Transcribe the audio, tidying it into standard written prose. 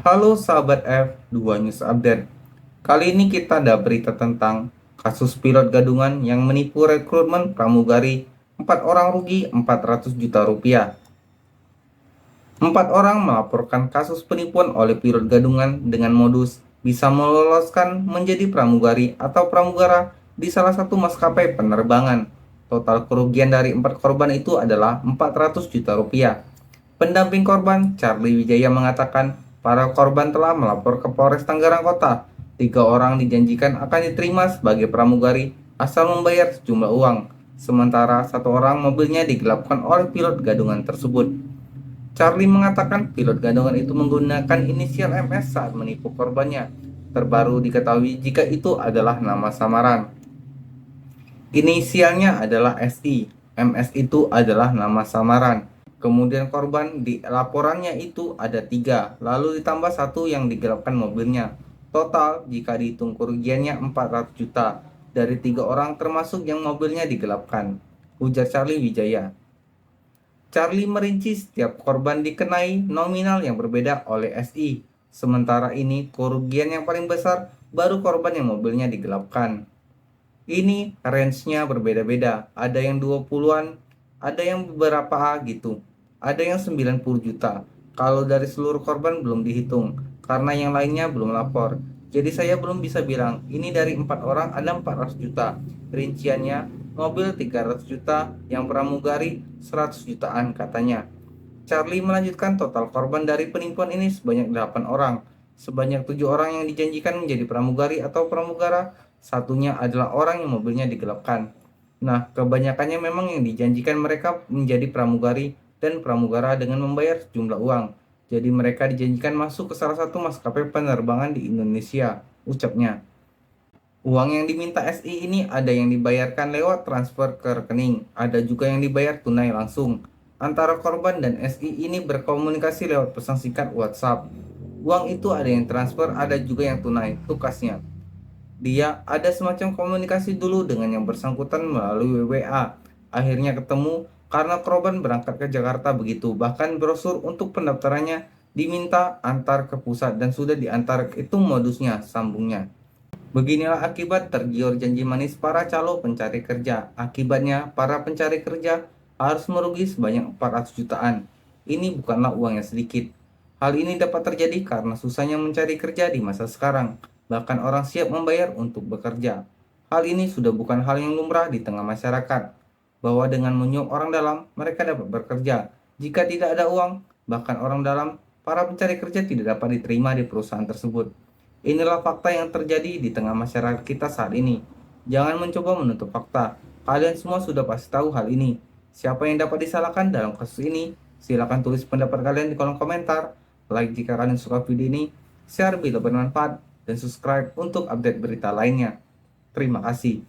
Halo sahabat F2 News Update. Kali ini kita ada berita tentang kasus pilot gadungan yang menipu rekrutmen pramugari. 4 orang rugi 400 juta rupiah. 4 orang melaporkan kasus penipuan oleh pilot gadungan dengan modus bisa meloloskan menjadi pramugari atau pramugara di salah satu maskapai penerbangan. Total kerugian dari 4 korban itu adalah 400 juta rupiah. Pendamping korban, Charlie Wijaya, mengatakan para korban telah melapor ke Polres Tangerang Kota. 3 orang dijanjikan akan diterima sebagai pramugari asal membayar sejumlah uang. Sementara 1 orang mobilnya digelapkan oleh pilot gadungan tersebut. Charlie mengatakan pilot gadungan itu menggunakan inisial MS saat menipu korbannya. Terbaru diketahui jika itu adalah nama samaran. Inisialnya adalah SI. MS itu adalah nama samaran. Kemudian korban di laporannya itu ada 3, lalu ditambah 1 yang digelapkan mobilnya. Total jika dihitung kerugiannya 400 juta dari 3 orang termasuk yang mobilnya digelapkan, ujar Charlie Wijaya. Charlie merinci setiap korban dikenai nominal yang berbeda oleh SI. Sementara ini kerugian yang paling besar baru korban yang mobilnya digelapkan. Ini range-nya berbeda-beda. Ada yang 20-an, ada yang beberapa gitu. Ada yang 90 juta. Kalau dari seluruh korban belum dihitung, karena yang lainnya belum lapor. Jadi saya belum bisa bilang, ini dari 4 orang ada 400 juta. Rinciannya, mobil 300 juta, yang pramugari 100 jutaan katanya. Charlie melanjutkan total korban dari penipuan ini sebanyak 8 orang. Sebanyak 7 orang yang dijanjikan menjadi pramugari atau pramugara, satunya adalah orang yang mobilnya digelapkan. Nah, kebanyakannya memang yang dijanjikan mereka menjadi pramugari dan pramugara dengan membayar sejumlah uang. Jadi mereka dijanjikan masuk ke salah satu maskapai penerbangan di Indonesia, ucapnya. Uang yang diminta SI ini ada yang dibayarkan lewat transfer ke rekening, ada juga yang dibayar tunai langsung. Antara korban dan SI ini berkomunikasi lewat pesan singkat WhatsApp. Uang itu ada yang transfer, ada juga yang tunai, tukasnya. Dia ada semacam komunikasi dulu dengan yang bersangkutan melalui WA. Akhirnya ketemu karena korban berangkat ke Jakarta begitu. Bahkan brosur untuk pendaftarannya diminta antar ke pusat dan sudah diantar, itu modusnya, sambungnya. Beginilah akibat tergiur janji manis para calon pencari kerja. Akibatnya, para pencari kerja harus merugi sebanyak 400 jutaan. Ini bukanlah uang yang sedikit. Hal ini dapat terjadi karena susahnya mencari kerja di masa sekarang. Bahkan orang siap membayar untuk bekerja. Hal ini sudah bukan hal yang lumrah di tengah masyarakat. Bahwa dengan menyuap orang dalam, mereka dapat bekerja. Jika tidak ada uang, bahkan orang dalam, para pencari kerja tidak dapat diterima di perusahaan tersebut. Inilah fakta yang terjadi di tengah masyarakat kita saat ini. Jangan mencoba menutup fakta. Kalian semua sudah pasti tahu hal ini. Siapa yang dapat disalahkan dalam kasus ini? Silakan tulis pendapat kalian di kolom komentar. Like jika kalian suka video ini, share bila bermanfaat, dan subscribe untuk update berita lainnya. Terima kasih.